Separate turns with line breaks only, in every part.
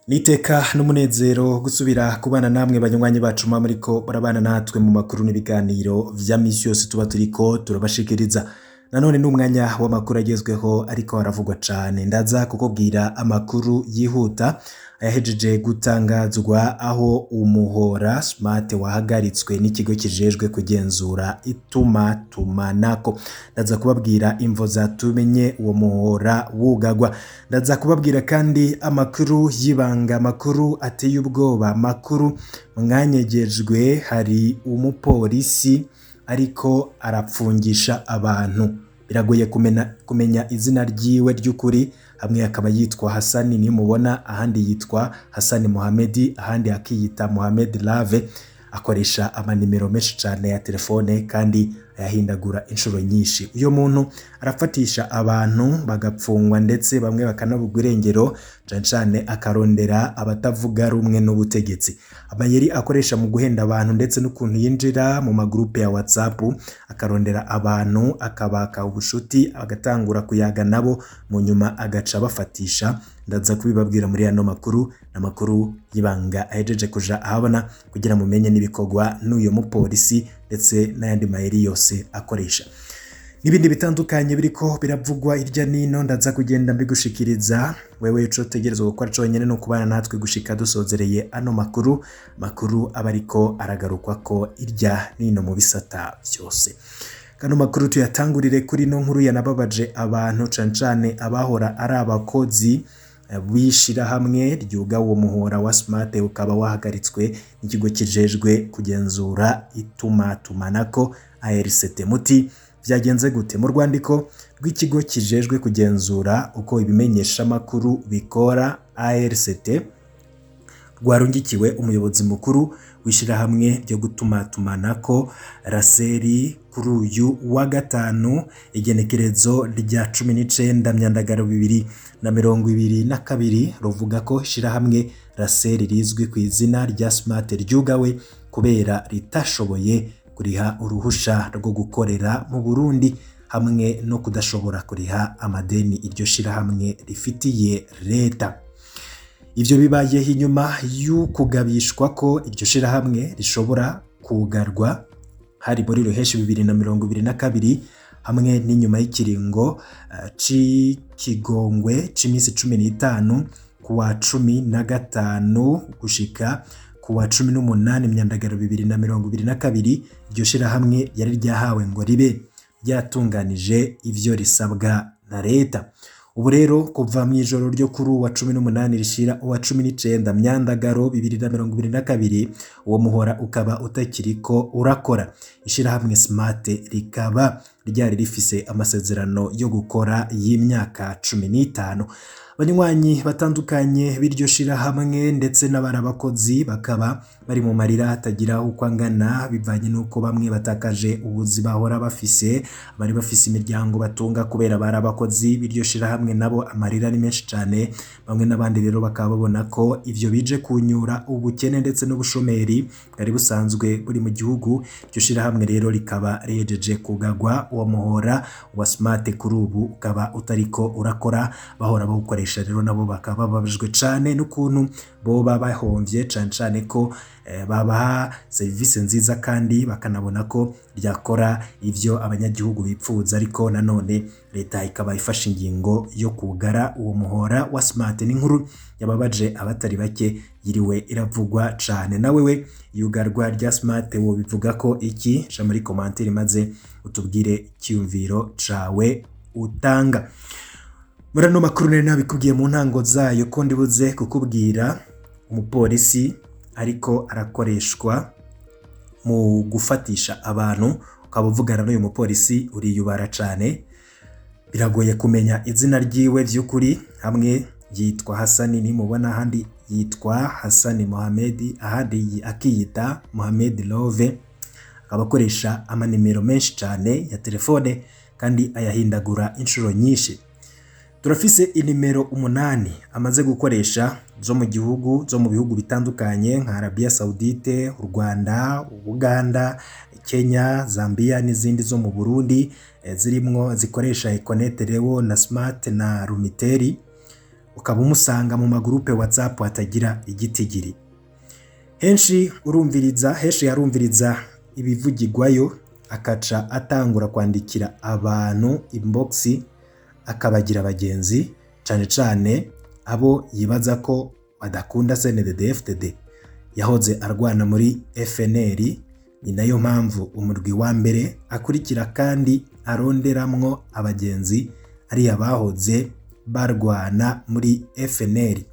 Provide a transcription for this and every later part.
Niteka n'umunezero gusubira kubana namwe banywanyi bacu muriko barabana natwe mu makuru n'ibiganiro vya misi yose tuba turiko turabashikiriza. Nanone n'umwanya w'amakuru agezweho ariko haravugwa cane, ndaza kukubwira amakuru yihuta ayahejeje gutangazwa aho umuhora Smart wahagaritswe n'ikigo kijejwe kugenzura itumatumanako. Ndaza kubabwira imvo zatumenye uwo muhora wugagwa. Ndaza kubabwira kandi amakuru y'ibanga, amakuru ateye ubwoba, amakuru mwanyegejwe. Hari umupolisi ariko arapfungisha abantu, biragoye kumenya izina ryiwe ry'ukuri. Hamwe akaba yitwa Hasani nimubona, ahandi yitwa Hasani Mohamed, ahandi akiyita Mohamed Lave. Akoresha amanimero menshi cyane ya telefone kandi ayahindagura inshuro nyinshi. Uyo muntu arafatisha abantu bagapfungwa ndetse bamwe bakanabugwa irengero, cane akarondera abatavuga rumwe n'ubutegetsi. Amayeri akoresha mu guhenda abantu ndetse n'ukuntu yinjira mu magrupe ya WhatsApp akarondera abantu akabaka ubushuti agatangura kuyaga nabo, mu nyuma agaca bafatisha. Ndaza kubibabwira muri ano makuru, n'amakuru y'ibanga ahejeje kuja ahabona kugira mumenye n'ibikorwa n'uyo mupolisi ndetse n'ayandi mayeri yose akoresha. N'ibindi bitandukanye biriko biravugwa irya nino ndaza kugenda mbigushikiriza. Wewe ico tegerezwa gukora conyene no kubana natwe gushika dusozereye ano makuru abariko aragarukwa ko irya nino mu bisata byose. Kano makuru tuyatangurire kuri no nkuru yanababaje abantu cane abahora ari abakozi bishira hamwe ryuga uwo muhora wa Smart ukaba wahagaritswe n'ikigo kijejwe kugenzura itumatumanako ARCT. Muti vyagenze gute? Mu rwandiko rw'ikigo kijejwe kugenzura uko ibimenyesha makuru bikora ARCT rwarungikiwe umuyobozi mukuru wishira hamwe ryo gutumatumanako Raseri kuri uyu wa gatanu igenekerezo rya 19 Myandagaro 2022 ruvuga ko shira hamwe Raseri rizwi ku izina rya Smart ryugawe kubera ritashoboye kuriha uruhusha rwo gukorera mu Burundi hamwe no kudashobora kuriha amadeni iryo shira hamwe rifitiye leta. Ivyo bibaye inyuma y'ukugabishwa ko iryo shira hamwe rishobora kugarwa hari muri Ruheshi 2022 hamwe n'inyuma y'ikiringo c'ikigongwe c'imisi 15 kuwa 15 gushika kuwa 18 Myandagaro 2022. Iryo shira hamwe yari ryahawe ngo ribe ryatunganije ivyo risabwa na leta. Ubu rero kuva mu ijoro ryo kuri uwa 18 rishira uwa 19 Myandagaro 2022 uwo muhora ukaba utakiriko urakora. Ishira hamwe Smart rikaba ryari rifise amasezerano yo gukora y'imyaka 15. Banywanyi batandukanye biryo shira hamwe ndetse n'abarabakozi bakaba bari mu marira hatagira uko angana bivanye nuko bamwe batakaje ubuzima bahora bafise, bari bafise imiryango batunga kubera barabakozi biryo shira hamwe nabo amarira ni menshi cyane. Bamwe n'abandi rero bakaba babona ko ivyo bije kunyura ubukene ndetse n'ubushomeri bwari busanzwe buri mu gihugu. Iryo shira hamwe rero rikaba rejeje kugagwa uwo muhora wa Smart kuri ubu ukaba utariko urakora. Bahora bawukoresha rero nabo bakaba babajwe cane n'ukuntu boba bahomvye cane ko babaha service nziza kandi bakanabona ko ryakora ivyo abanyagihugu bipfuza, ariko nanone leta ikaba ifashe ingingo yo kugara uwo muhora wa Smart. N'inkuru yababaje abatari bake yiriwe iravugwa cane. Na wewe yugarwa rya Smart wo bivuga ko iki? Ja muri commentaire maze utubwire cyumviro cawe utanga. Murano makuru nari nabikubwiye mu ntango zayo ko ndibuze kukubwira umupolisi ariko arakoreshwa mu gufatisha abantu. Ukaba uvugana n'uyu mupolisi uriyubara cane, biragoye kumenya izina ryiwe vy'ukuri. Hamwe yitwa Hasani nimubona, ahandi yitwa Hasani Mohamed, ahandi akiyita Mohamed Love. Akaba akoresha amanimero menshi cane ya telefone kandi ayahindagura inshuro nyinshi. Turafise inimero 8 amaze gukoresha zo mu bihugu bitandukanye nka Arabia Saudite, u Rwanda, Uganda, Kenya, Zambia n'izindi zo mu Burundi zirimwo zikoresha Econet Rewo na Smart na Rumiteri. ukaba umusanga mu magurupe WhatsApp atagira igitigiri. Henshi yarumviriza ibivugirwayo akaca atangura kwandikira abantu inbox akabagira abagenzi cane cane abo yibaza ko badakunda CNDD-FDD. Yahoze arwana muri FNL, ni nayo mpamvu umurwi wa mbere akurikira kandi aronderamwo abagenzi ari abahoze barwana muri FNL.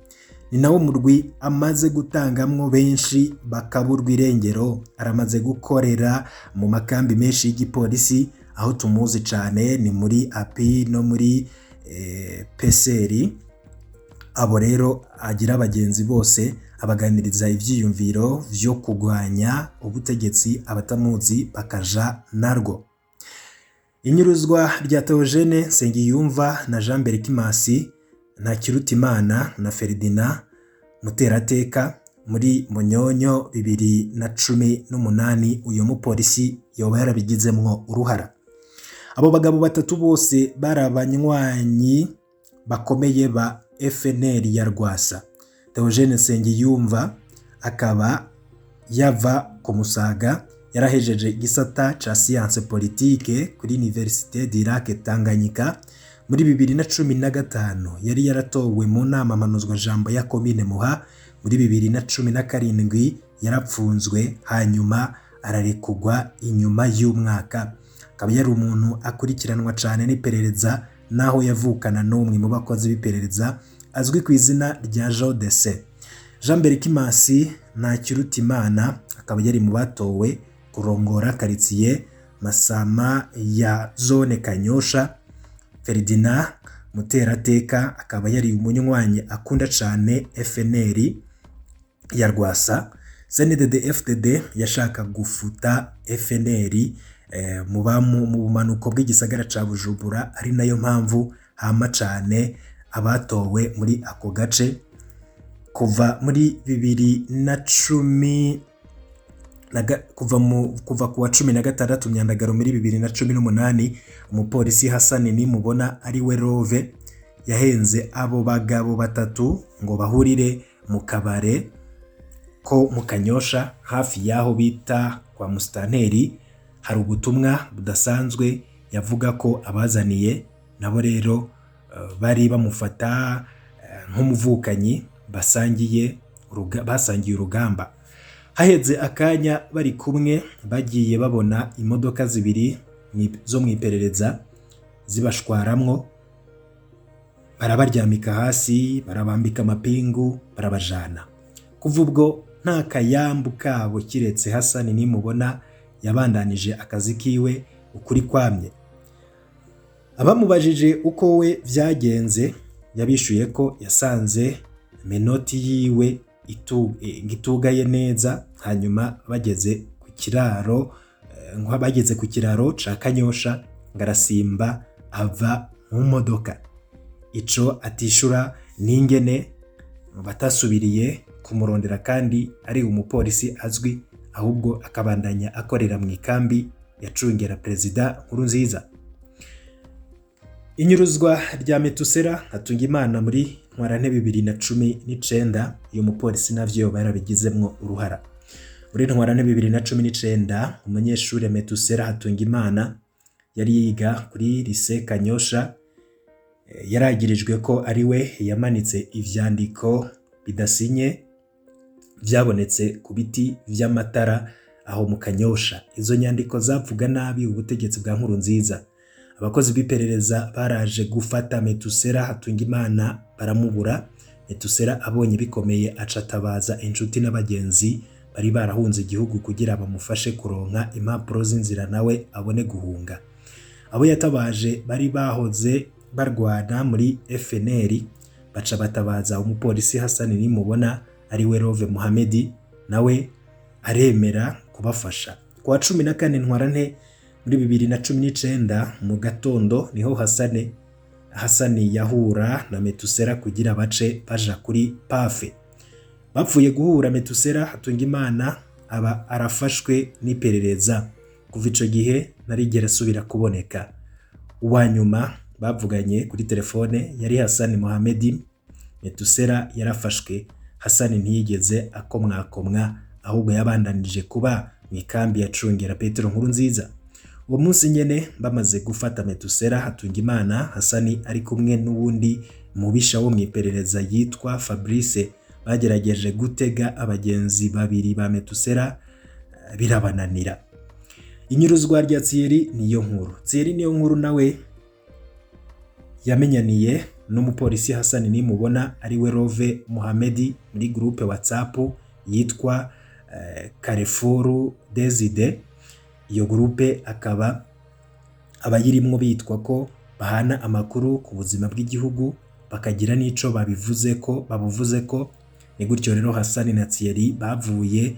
Ni nawo murwi amaze gutangamwo benshi bakaburwa irengero. Aramaze gukorera mu makambi menshi y'igipolisi, aho tumuzi cane ni muri API no muri PCR. Abo rero agira abagenzi bose abaganiriza ivyiyumviro vyo kugwanya ubutegetsi, abatamuzi bakaja narwo. Inyuruzwa rya Theogene Nsengiyumva na Jean Berkimasi na Kirutimana na Ferdinand Muterateka muri Munyonyo 2018, uyo mupolisi yoba yarabigizemwo uruhara. Abo bagabo batatu bose barabanywanyi bakomeye ba FNL ya Rwasa. Theogene Nsengiyumva akaba yava ku Musaga, yarahejeje igisata ca science politique kuri Université d'Irak Tanganyika. Muri 2015 yari yaratowe mu nama mpanuzwa jambo ya komine Muha. Muri 2017 yarapfunzwe hanyuma ararekugwa inyuma y'umwaka. Akaba yari umuntu akurikiranwa cane n'iperereza, naho yavukana n'umwe mu bakozi b'iperereza azwi ku izina rya Jean Dese. Jean Berkimasi na Kirutimana akaba yari mu batowe kurongora quartier Masama ya zone Kanyosha. Ferdinand Muterateka akaba yari umunywanyi akunda cane FNL ya Rwasa. CNDD-FDD yashaka gufuta FNL mu bumanuko bw'igisagara ca Bujumbura, ari nayo mpamvu hama cane abatowe muri ako gace. Kuva muri 2010 kuva kuwa 16 Myandagaro muri 2018, umupolisi Hassan Nimubona ari we Rove yahenze abo bagabo batatu ngo bahurire mu kabare ko mu Kanyosha hafi yaho bita kwa Mustanteri. Hari ubutumwa budasanzwe yavuga ko abazaniye, nabo rero bari bamufata nk'umuvukanyi basangiye urugamba. Haheze akanya bari kumwe, bagiye babona imodoka zibiri zo mwiperereza zibashwaramwo, barabaryamika hasi, barabambika amapingu, barabajana. Kuva ubwo nta kayambu kabo kiretse Hassan Nimubona yabandanije akazi kiwe ukuri kwamye. Abamubajije uko we vyagenze yabishuye ko yasanze menoti yiwe itugaye neza, hanyuma bageze ku kiraro ca Kanyosha ngarasimba ava mu modoka. Ico atishura n'ingene batasubiriye kumurondera kandi ari umupolisi azwi, ahubwo akabandanya akorera mu ikambi yacungera Perezida Nkurunziza. Inyuruzwa rya Metusela Hatungimana muri Ntwarante 2019, uyu mupolisi navyo barabigizemwo uruhara. Muri Ntwarante 2019 umunyeshure Metusela Hatungimana yari yiga kuri Lycée Kanyosha, yaragirijwe ko ari we yamanitse ivyandiko bidasinye vyabonetse ku biti vy'amatara aho mu Kanyosha. Izo nyandiko zavuga nabi ubutegetsi bwa Nkurunziza. Abakozi b'iperereza baraje gufata Metusela Hatungimana baramubura. Metusela abonye bikomeye acatabaza inshuti n'abagenzi bari barahunze igihugu kugira bamufashe kuronka impapuro z'inzira nawe abone guhunga. Abo yatabaje bari bahoze barwana muri FNL, baca batabaza umupolisi Hassan Nimubona ari we Rove Mohamed, nawe aremera kubafasha. Kwa 14 Ntwarante muri 2019 mu gatondo niho Hassan yahura na Metusela kugira bace baja kuri pafe. Bapfuye guhura, Metusela Hatungimana aba arafashwe n'iperereza. Kuva ico gihe narigera asubira kuboneka. Uwanyuma bavuganye kuri telefone yari Hassan Mohamed Metusela yarafashwe, Hasani ntiyigeze akomwakomwa ahubwo yabandanije kuba mu ikambi ya Cungera Petero Nkurunziza. Uwo munsi nyene bamaze gufata Metusela Hatungimana, Hasani ari kumwe n'uwundi mubisha wo mwiperereza yitwa Fabrice bagerageje gutega abagenzi babiri ba Metusela birabananira. Inyuruzwa rya Thierry Niyonkuru nawe yamenyaniye n'umupolisi Hasani Nimubona ari we Rove Mohamedi muri groupe WhatsApp yitwa Carrefour Deside. Iyo groupe akaba abayirimwo bitwa ko bahana amakuru ku buzima bw'igihugu bakagira n'ico babuvuze ko ni gutyo rero Hasani na Thierry bavuye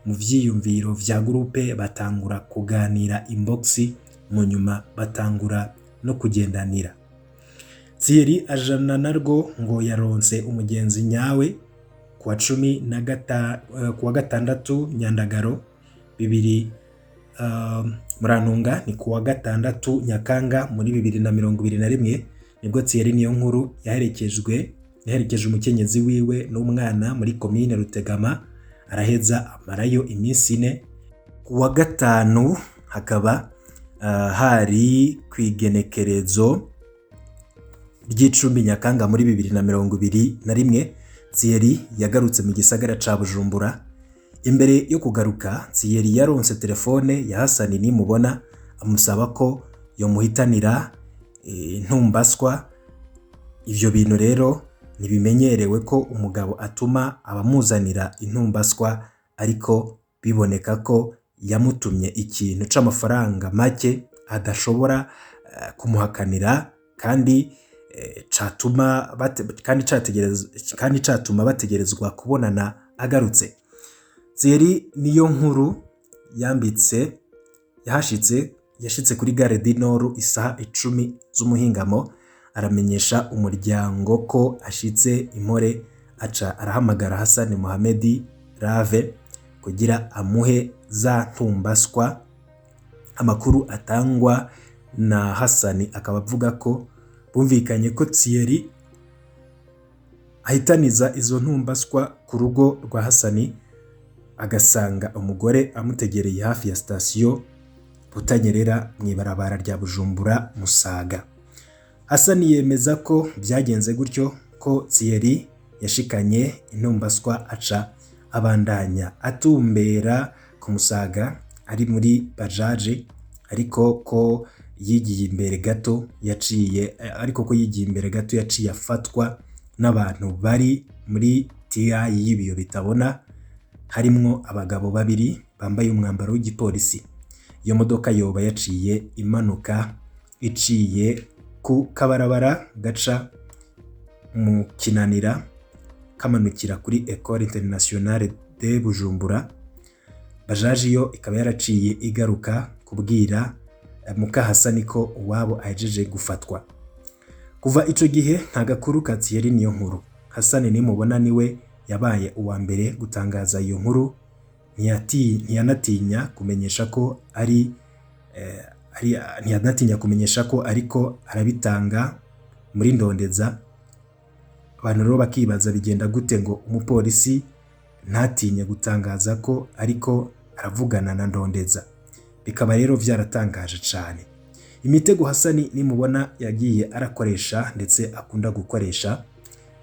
mu vyiyumviro vya groupe batangura kuganira inbox, mu nyuma batangura no kugendanira. Thierry ajana narwo ngo yaronse umugenzi nyawe kuwa 16 Nyandagaro 2000 Murantunga, ni kuwa 6 Nyakanga muri 2021 nibwo Thierry Niyonkuru yaherekeje umukenyezi wiwe n'umwana muri komine Rutegama, araheza amarayo iminsi 4. Kuwa 5 hakaba hari kwigenekerezo ry'icumi Nyakanga muri 2021 Thierry yagarutse mu gisagara ca Bujumbura. Imbere yo kugaruka Thierry yaronse telefone ya Hasani Nimubona amusaba ko yomuhitanira intumbaswa. Ivyo bintu rero nibimenyerewe ko umugabo atuma abamuzanira intumbaswa, ariko biboneka ko yamutumye ikintu c'amafaranga make adashobora kumuhakanira kandi catuma bategerezwa kubonana agarutse. Thierry Niyonkuru yashitse kuri Gare du Nord isaha 10 z'umuhingamo, aramenyesha umuryango ko ashitse Impore, aca arahamagara Hasani Mohamedi Rave kugira amuhe za ntumbaswa. Amakuru atangwa na Hasani akaba avuga ko bumvikanye ko Thierry ahitaniza izo ntumbaswa ku rugo rwa Hasani, agasanga umugore amutegereye hafi ya station Butanyerera mwibarabara rya Bujumbura Musaga. Hasani yemeza ko byagenze gutyo, ko Thierry yashikanye intumbaswa aca abandanya atumbera ku Musaga ari muri bajaje, ariko ko yigiye imbere gato yaciye afatwa n'abantu bari muri TI y'ibiyo bitabona, harimwo abagabo babiri bambaye umwambaro w'igipolisi. Iyo modoka yoba yaciye imanuka iciye ku kabarabara gaca mu Kinanira kamanukira kuri Ecole Internationale de Bujumbura. Bajaji yo ikaba yaraciye igaruka kubwira muka Hasani ko uwabo ahejeje gufatwa. Kuva ico gihe nta gakuru ka Thierry Niyonkuru. Hasani Nimubona niwe yabaye uwa mbere gutangaza iyo nkuru, ntiyanatinya kumenyesha ko ariko arabitanga muri ndondeza. Abantu rero bakibaza bigenda gute ngo umupolisi ntatinye gutangaza ko ariko aravugana na ndondeza. Bikaba rero vyaratangaje cyane. Imitego Hasani Nimubona yagiye arakoresha ndetse akunda gukoresha,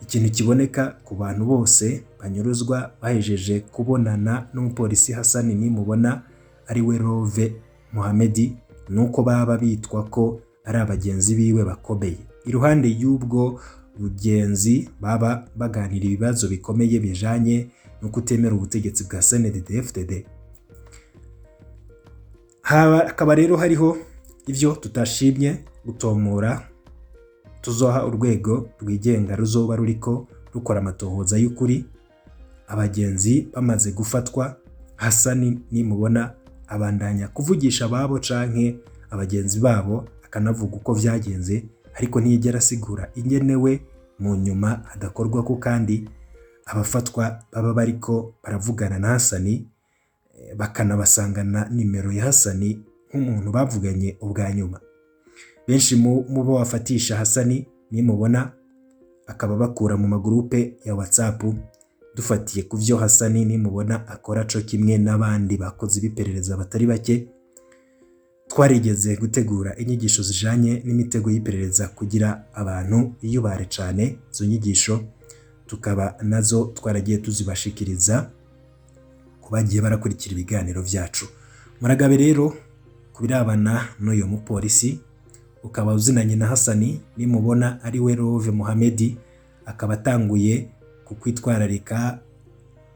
ikintu kiboneka ku bantu bose banyuruzwa bahejeje kubonana n'umupolisi Hasani Nimubona ari we Rove Mohamedi, nuko baba bitwa ko ari abagenzi biwe bakomeye. Iruhande y'ubwo bugenzi baba baganira ibibazo bikomeye bijanye no kutemera ubutegetsi bwa CNDD-FDD. Akaba rero hariho ivyo tutashimye gutomora, tuzoha urwego rwigenga ruzoba ruriko rukora amatohoza y'ukuri. Abagenzi bamaze gufatwa, Hasani Nimubona abandanya kuvugisha babo canke abagenzi babo, akanavuga uko vyagenze, ariko ntiyigera asigura ingenewe mu nyuma adakorwa ko kandi abafatwa baba bariko baravugana na Hasani, bakanabasangana nimero ya Hasani nk'umuntu bavuganye ubwa nyuma. Benshi mu bo bafatisha Hasani Nimubona akaba bakura mu magurupe ya WhatsApp. Dufatiye ku vyo Hasani nimubona akora co kimwe n'abandi bakozi b'iperereza batari bake, twarigeze gutegura inyigisho zijanye n'imitego y'iperereza kugira abantu biyubare cane. Izo nyigisho tukaba nazo twaragiye tuzibashikiriza ku bagiye barakurikira ibiganiro vyacu. Muragabe rero kubirabana n'uyo mupolisi ukaba uzinanye na Hasani, nimubona ari we Rove Mohamed, akaba atanguye kukwitwararika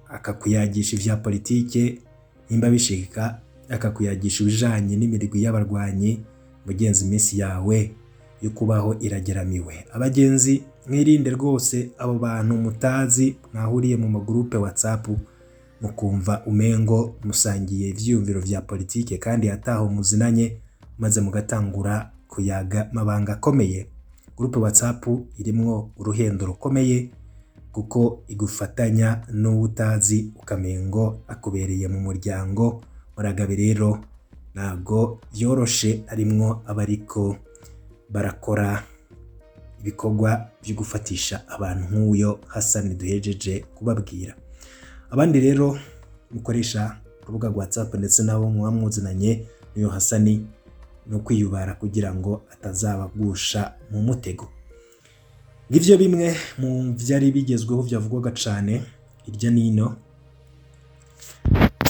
akakuyagisha ivya politike, nimba bishika akakuyagisha ibijanye n'imirigwi y'abarwanyi, mugenzi iminsi yawe yo kubaho irageramiwe. Abagenzi mwirinde rwose abo bantu mutazi mwahuriye mu magurupe WhatsApp, mukumva umengo musangiye ivyiyumviro vya politike kandi ataho muzinanye, maze mugatangura kuyaga mabanga akomeye. Gurupe WhatsApp irimwo uruhendo rukomeye kuko igufatanya n'ubutazi ukamengo akubereye mu muryango. Muragabe rero ntabwo vyoroshe, arimwo abariko barakora ibikorwa byo gufatisha abantu nk'uyo Hasani duhejeje kubabwira. Abandi rero mukoresha urubuga rwa WhatsApp ndetse nabo mwamuzinanye n'uyo Hasani, no kwiyubara kugira ngo atazabagusha mu mutego. Ngivyo bimwe mu vyari bigezweho vyavugwaga cane hirya nino,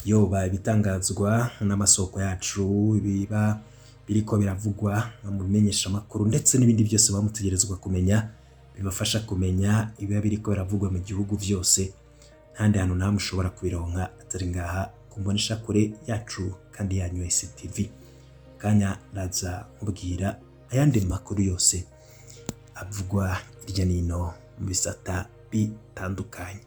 yoba ibitangazwa n'amasoko yacu, biba biriko biravugwa mu bimenyesha makuru, ndetse n'ibindi byose bamutegerezwa kumenya, bibafasha kumenya ibiba biriko biravugwa mu gihugu vyose. Ntandi hantu nta mushobora kubironka atari ngaha kumbonesha kure yacu kandi yanyu STV. Kanya raza nkubwira ayandi makuru yose avugwa hirya nino mu bisata bitandukanye.